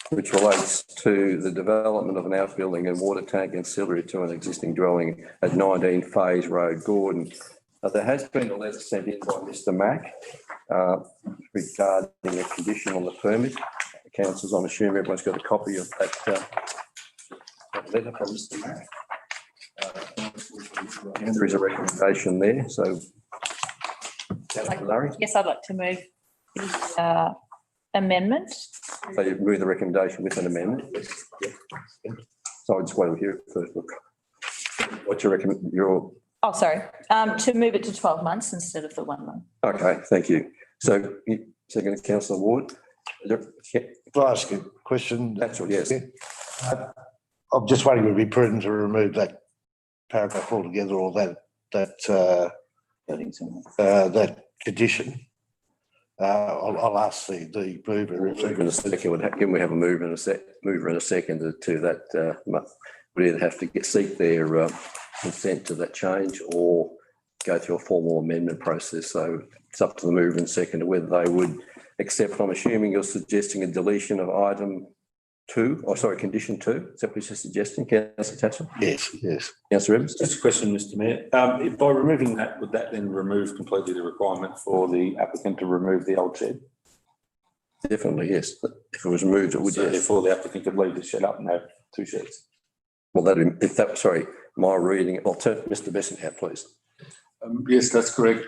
Which relates to the development of an outbuilding and water tank ancillary to an existing dwelling at 19 Phase Road, Gordon. There has been a letter sent in by Mr. Mack regarding a condition on the permit. Councillors, I'm assuming everyone's got a copy of that letter from Mr. Mack. There is a recommendation there, so. Yes, I'd like to move the amendment. So you move the recommendation with an amendment? So I just wait to hear it first. What's your recommend? Oh, sorry, to move it to 12 months instead of the 1 month. Okay, thank you. So second, Councillor Ward. Can I ask a question? That's all, yes. I'm just waiting to be prudent to remove that paragraph altogether or that condition. I'll ask the mover if Mover and a second, can we have a mover and a second to that, we either have to seek their consent to that change or go through a formal amendment process. So it's up to the mover and second whether they would accept. I'm assuming you're suggesting a deletion of item 2, or sorry, condition 2. Is that what you're suggesting, Councillor Tatchell? Yes, yes. Councillor Evans? Just a question, Mr Mayor. If by removing that, would that then remove completely the requirement for the applicant to remove the old shed? Definitely, yes. If it was removed, it would, So yes. therefore the applicant could leave the shed up and have 2 sheds. Well, sorry, my reading, I'll turn Mr Bessinghat, please. Yes, that's correct.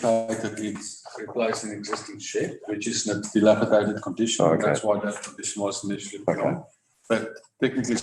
That it's replacing an existing shed, which is in a dilapidated condition. Okay. That's why that condition was initially put on. But technically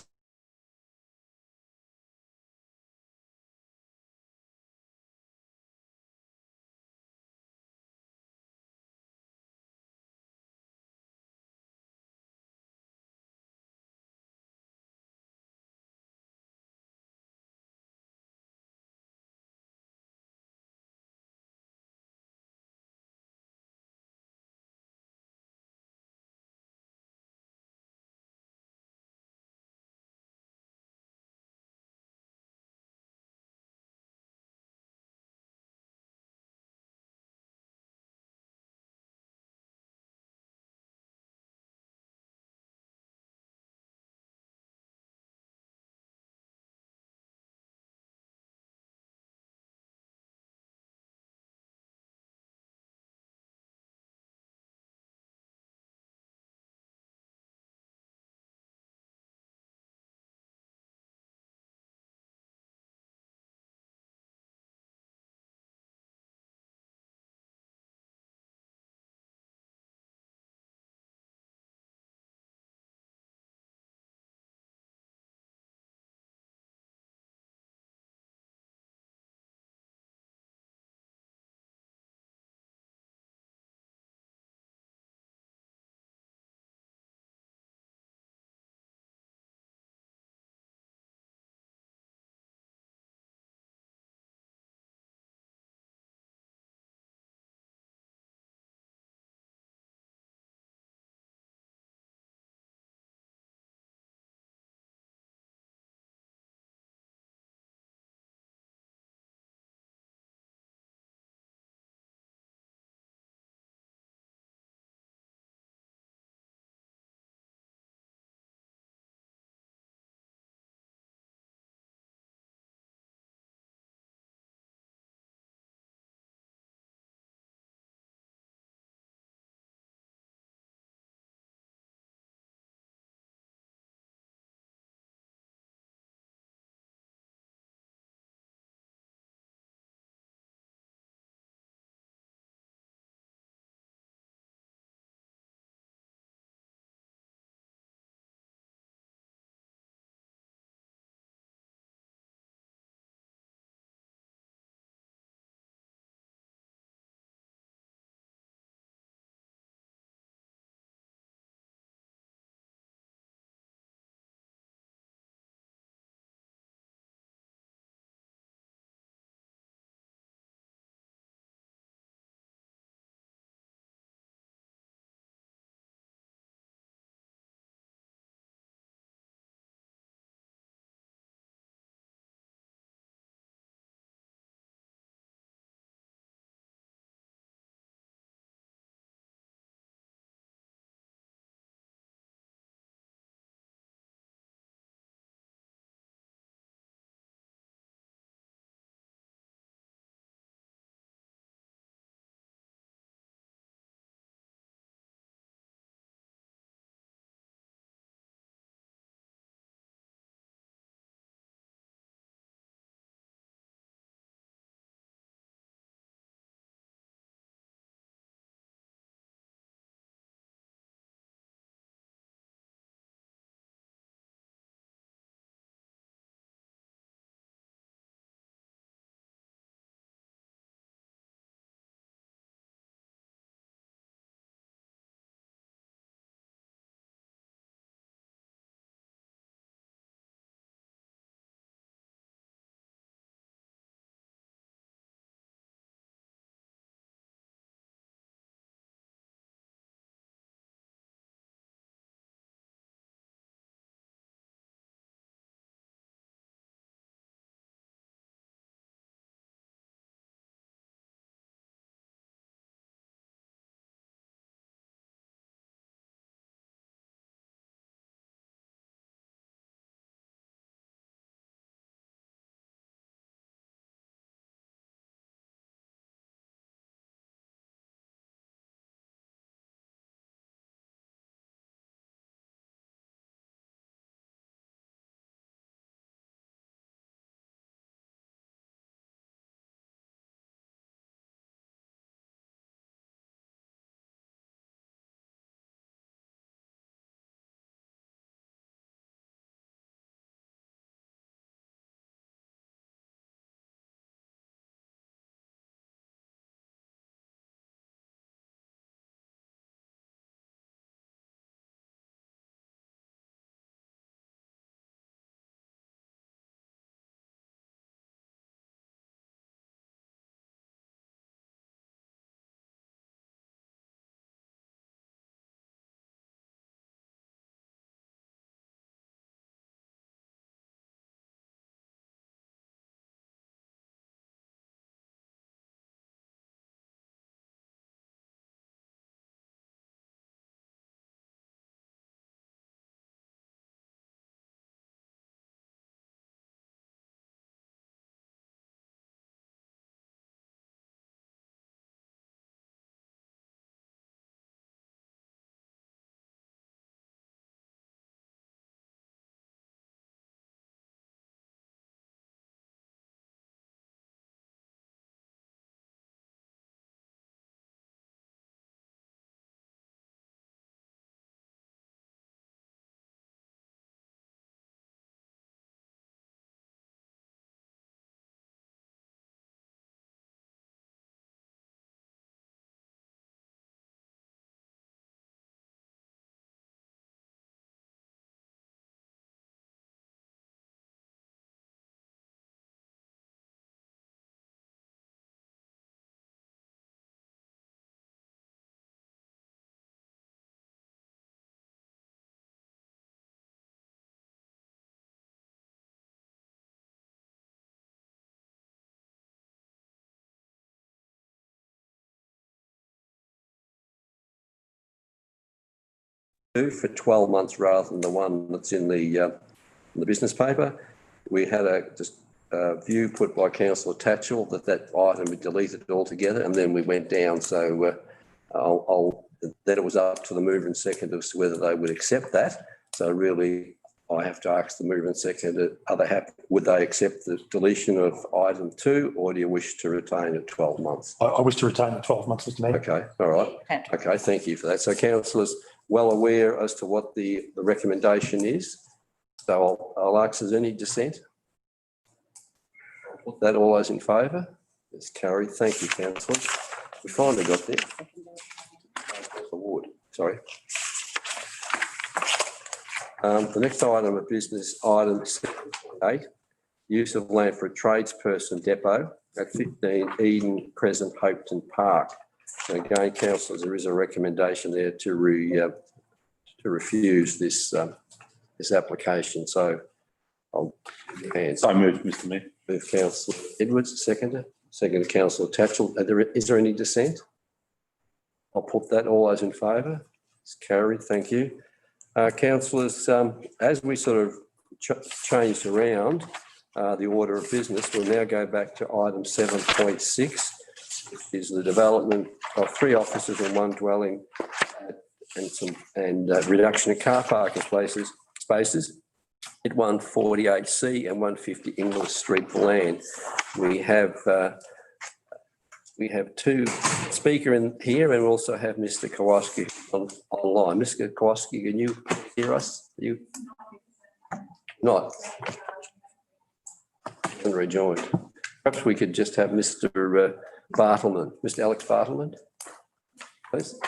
for 12 months rather than the one that's in the business paper. We had a view put by Councillor Tatchell that item be deleted altogether, and then we went down. So then it was up to the mover and seconder as to whether they would accept that. So really, I have to ask the mover and seconder, would they accept the deletion of item 2, or do you wish to retain it 12 months? I wish to retain the 12 months, Mr Mayor. Okay, all right. Okay, thank you for that. So councillors well aware as to what the recommendation is. So I'll ask, is any dissent? Put that, all those in favour? It's carried. Thank you, councillors. We finally got there. Award, sorry. The next item of business, item 8, use of land for a tradesperson depot at 15 Eden Crescent, Hopeton Park. And again, councillors, there is a recommendation there to refuse this application. So I'll give you hands. So moved, Mr Mayor. Move Councillor Edwards, seconder. Second, Councillor Tatchell. Is there any dissent? I'll put that. All those in favour? It's carried. Thank you. Councillors, as we sort of changed around the order of business, we'll now go back to item 7.6, which is the development of 3 offices in 1 dwelling and reduction of car parking spaces at 148C and 150 Inglis Street, Land. We have 2 speaker in here, and we also have Mr. Kowalski online. Mr. Kowalski, can you hear us? You not rejoined. Perhaps we could just have Mr. Bartleman, Mr. Alex Bartleman, please.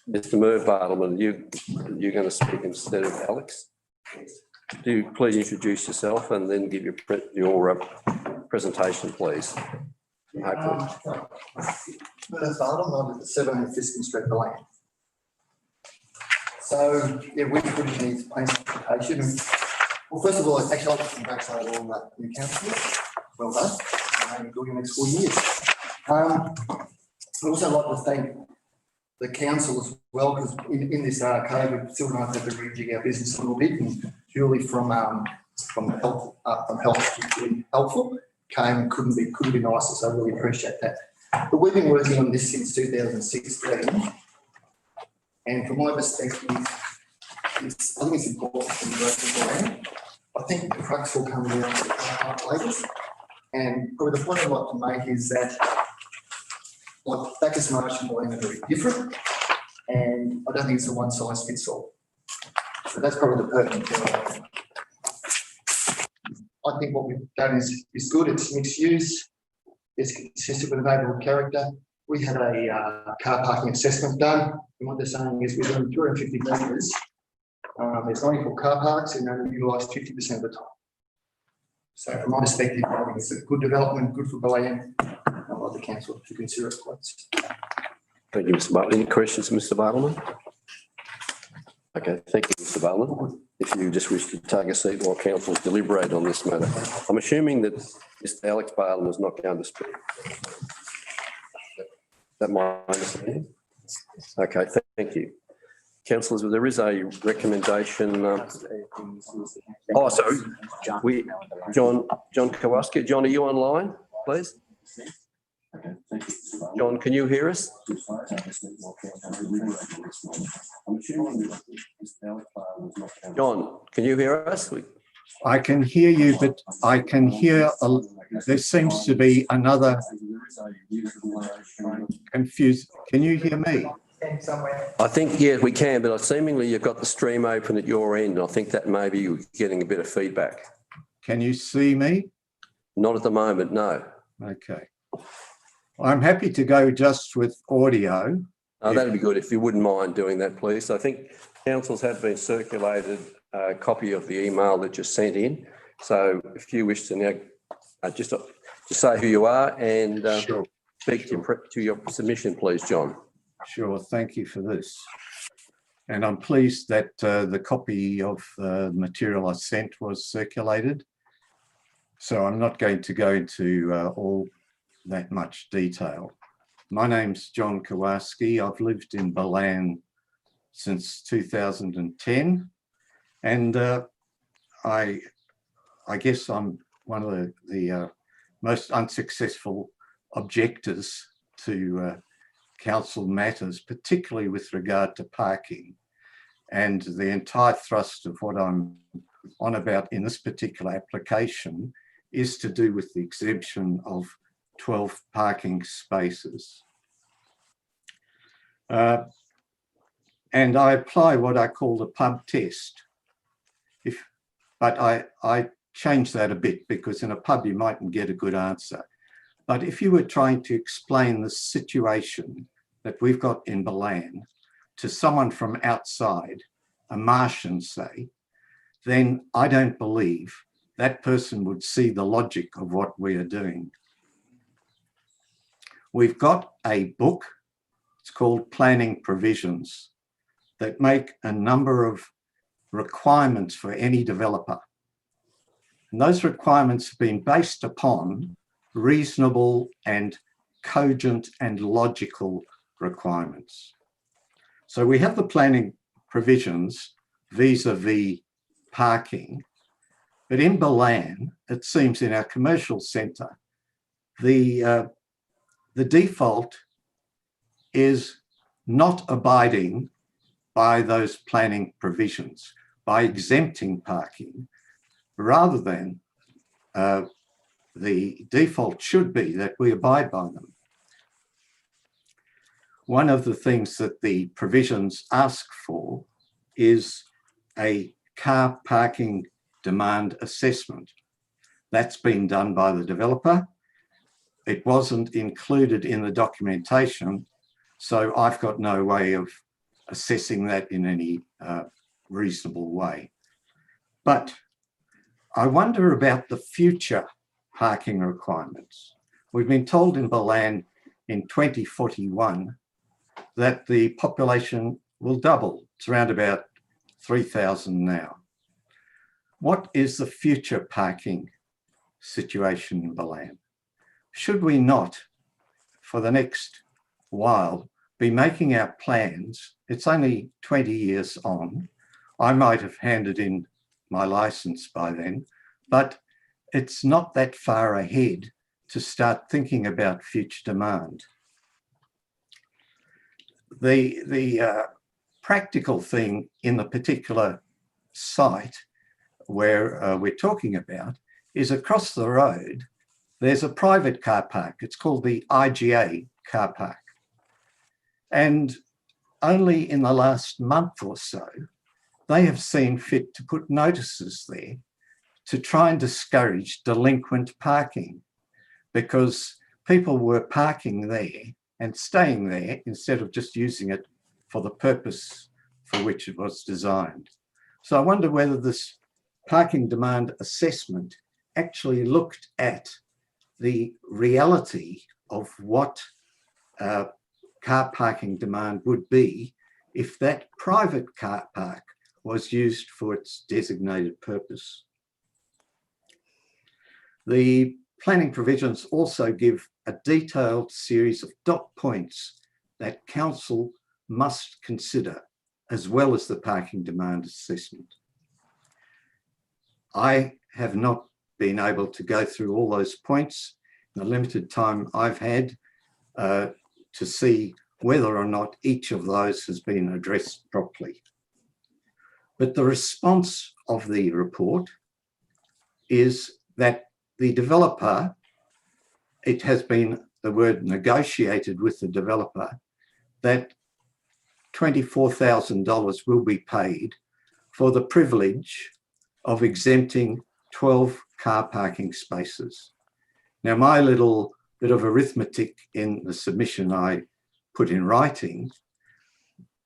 Mr. Merv Bartleman, you're going to speak instead of Alex. Do you please introduce yourself and then give your presentation, please. Merv Bartleman, I live at 7 Fiskin Street, the land. So, yeah, we put in these application. Well, first of all, actually, I'd like to congratulate all the new councillors. Well done. Enjoy your next 4 years. I'd also like to thank the council as well, because in this COVID, still don't have to rejig our business a little bit, and Julie from health really helpful, came and couldn't be nicer, so I really appreciate that. But we've been working on this since 2016, and from my perspective, I think it's important for the rest of the land. I think the crux will come down to the car park later, and probably the point I'd like to make is that like Bacchus Marsh and Boyne are very different, and I don't think it's a one size fits all. So that's probably the pertinent thing. I think what we've done is good. It's mixed use. It's consistent with the neighbourhood character. We had a car parking assessment done, and what they're saying is within 250 metres, there's 94 car parks and only utilised 50% of the time. So from my perspective, I think it's a good development, good for Boyne. I'd like the council to consider it, please. Thank you, Mr. Bartleman. Any questions, Mr. Bartleman? Okay, thank you, Mr. Bartleman. If you just wish to take a seat while council deliberate on this matter. I'm assuming that Mr. Alex Bartleman is not going to speak. Is that my understanding? Okay, thank you. Councillors, there is a recommendation. Sorry. John Kowalski. John, are you online, please? John, can you hear us? John, can you hear us? I can hear you, but I can hear, there seems to be another confused. Can you hear me? I think, yeah, we can, but seemingly you've got the stream open at your end. I think that maybe you're getting a bit of feedback. Can you see me? Not at the moment, no. Okay. I'm happy to go just with audio. That'd be good if you wouldn't mind doing that, please. I think councils have been circulated a copy of the email that you sent in. So if you wish to now just say who you are and sure. Speak to your submission, please, John. Sure, thank you for this. And I'm pleased that the copy of the material I sent was circulated. So I'm not going to go into all that much detail. My name's John Kowarski. I've lived in Balan since 2010, and I guess I'm one of the most unsuccessful objectors to council matters, particularly with regard to parking. And the entire thrust of what I'm on about in this particular application is to do with the exemption of 12 parking spaces. And I apply what I call the pub test. But I change that a bit, because in a pub you mightn't get a good answer. But if you were trying to explain the situation that we've got in Balan to someone from outside, a Martian say, then I don't believe that person would see the logic of what we are doing. We've got a book, it's called Planning Provisions, that make a number of requirements for any developer. And those requirements have been based upon reasonable and cogent and logical requirements. So we have the planning provisions vis-a-vis parking, but in Balan, it seems in our commercial centre, the default is not abiding by those planning provisions, by exempting parking, rather than the default should be that we abide by them. One of the things that the provisions ask for is a car parking demand assessment. That's been done by the developer. It wasn't included in the documentation, so I've got no way of assessing that in any reasonable way. But I wonder about the future parking requirements. We've been told in Balan in 2041 that the population will double. It's around about 3,000 now. What is the future parking situation in Balan? Should we not, for the next while, be making our plans? It's only 20 years on. I might have handed in my license by then, but it's not that far ahead to start thinking about future demand. The practical thing in the particular site where we're talking about is across the road, there's a private car park. It's called the IGA car park. And only in the last month or so, they have seen fit to put notices there to try and discourage delinquent parking, because people were parking there and staying there instead of just using it for the purpose for which it was designed. So I wonder whether this parking demand assessment actually looked at the reality of what car parking demand would be if that private car park was used for its designated purpose. The planning provisions also give a detailed series of dot points that council must consider, as well as the parking demand assessment. I have not been able to go through all those points in the limited time I've had to see whether or not each of those has been addressed properly. But the response of the report is that the developer, it has been the word negotiated with the developer, that $24,000 will be paid for the privilege of exempting 12 car parking spaces. Now, my little bit of arithmetic in the submission I put in writing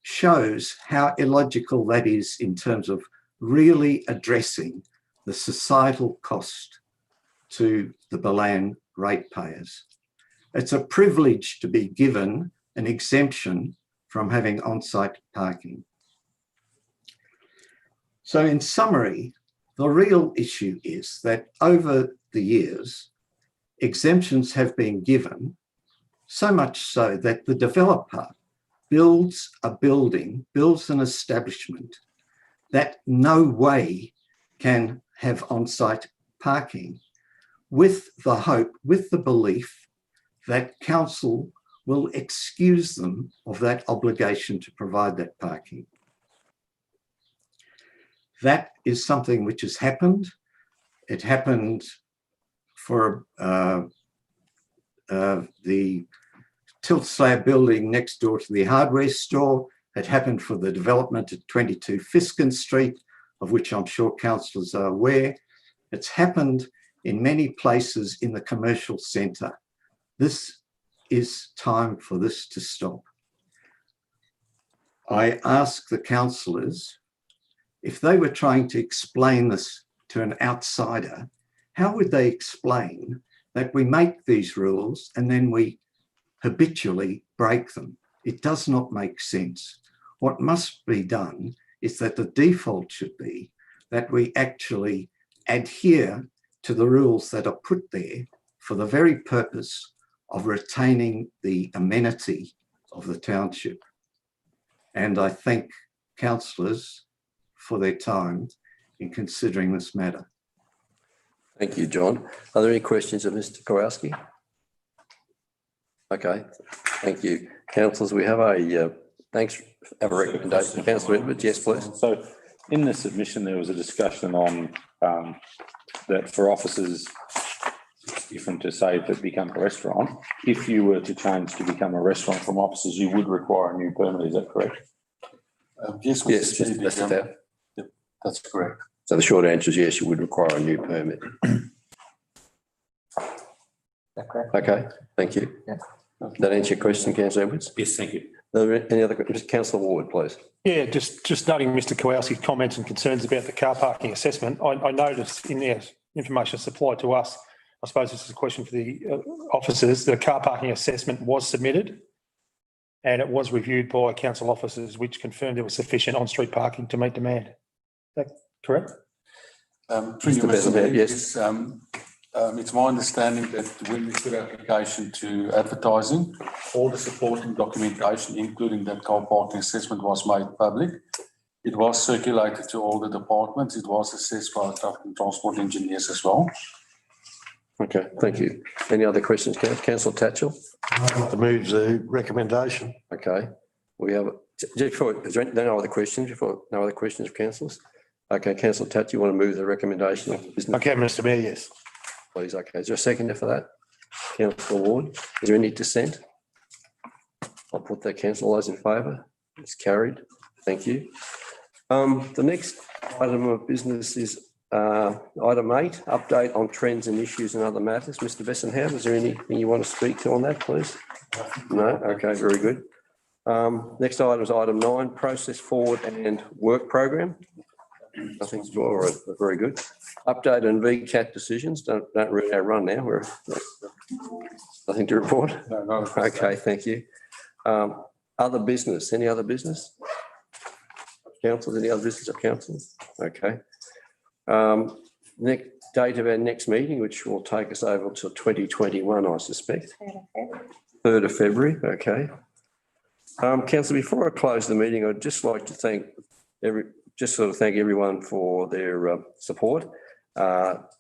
shows how illogical that is in terms of really addressing the societal cost to the Balan ratepayers. It's a privilege to be given an exemption from having on-site parking. So in summary, the real issue is that over the years, exemptions have been given, so much so that the developer builds a building, builds an establishment that no way can have on-site parking, with the hope, with the belief that council will excuse them of that obligation to provide that parking. That is something which has happened. It happened for the tilt slab building next door to the hardware store. It happened for the development at 22 Fiskin Street, of which I'm sure councillors are aware. It's happened in many places in the commercial centre. This is time for this to stop. I ask the councillors, if they were trying to explain this to an outsider, how would they explain that we make these rules and then we habitually break them? It does not make sense. What must be done is that the default should be that we actually adhere to the rules that are put there for the very purpose of retaining the amenity of the township. And I thank councillors for their time in considering this matter. Thank you, John. Are there any questions of Mr. Kowalski? Okay, thank you. Councillors, we have a, thanks, have a recommendation. Councillor Edwards, yes, please. So in the submission, there was a discussion on that for offices, it's different to say if it become a restaurant. If you were to change to become a restaurant from offices, you would require a new permit, is that correct? Yes, Yes, Mr. that's Chair, fair. Yep, that's correct. So the short answer is yes, you would require a new permit. Okay, thank you. Yeah. That answer your question, Councillor Edwards? Yes, thank you. Are there any other questions? Councillor Ward, please. Yeah, just noting Mr. Kowalski's comments and concerns about the car parking assessment. I noticed in their information supplied to us, I suppose this is a question for the officers, the car parking assessment was submitted and it was reviewed by council officers, which confirmed there was sufficient on-street parking to meet demand. Is that correct? Mr. Besenham, yes. It's my understanding that when we put application to advertising, all the supporting documentation, including that car parking assessment, was made public. It was circulated to all the departments. It was assessed by traffic and transport engineers as well. Okay, thank you. Any other questions, Councillor Tatchell? To move the recommendation. Okay, we have, is there no other questions before, no other questions of councillors? Okay, Councillor Tatchell, you want to move the recommendation of business? Okay, Mr. Mayor, yes. Please, okay. Is there a seconder for that? Councillor Ward, is there any dissent? I'll put that, councillor. All those in favour? It's carried. Thank you. The next item of business is item 8, update on trends and issues and other matters. Mr. Besenham, is there anything you want to speak to on that, please? No? Okay, very good. Next item is item 9, process forward and work program. Nothing to all right, very good. Update on VCAT decisions. Don't ruin our run now. We're nothing to report. No. Okay, thank you. Other business. Any other business? Council, any other business of council? Okay. Next date of our next meeting, which will take us over to 2021, I suspect. 3rd of February. Okay. Councillor, before I close the meeting, I'd just like to thank everyone for their support.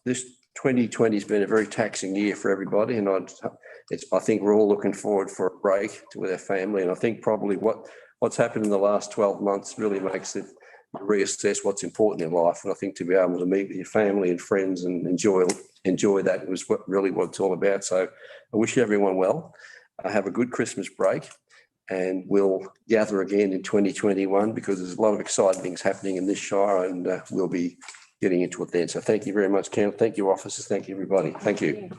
This 2020 has been a very taxing year for everybody, and I think we're all looking forward for a break with our family. And I think probably what's happened in the last 12 months really makes it reassess what's important in life. And I think to be able to meet with your family and friends and enjoy that was what it's all about. So I wish everyone well. Have a good Christmas break. And we'll gather again in 2021 because there's a lot of exciting things happening in this Shire, and we'll be getting into it then. So thank you very much, Ken. Thank you, officers. Thank you, everybody. Thank you.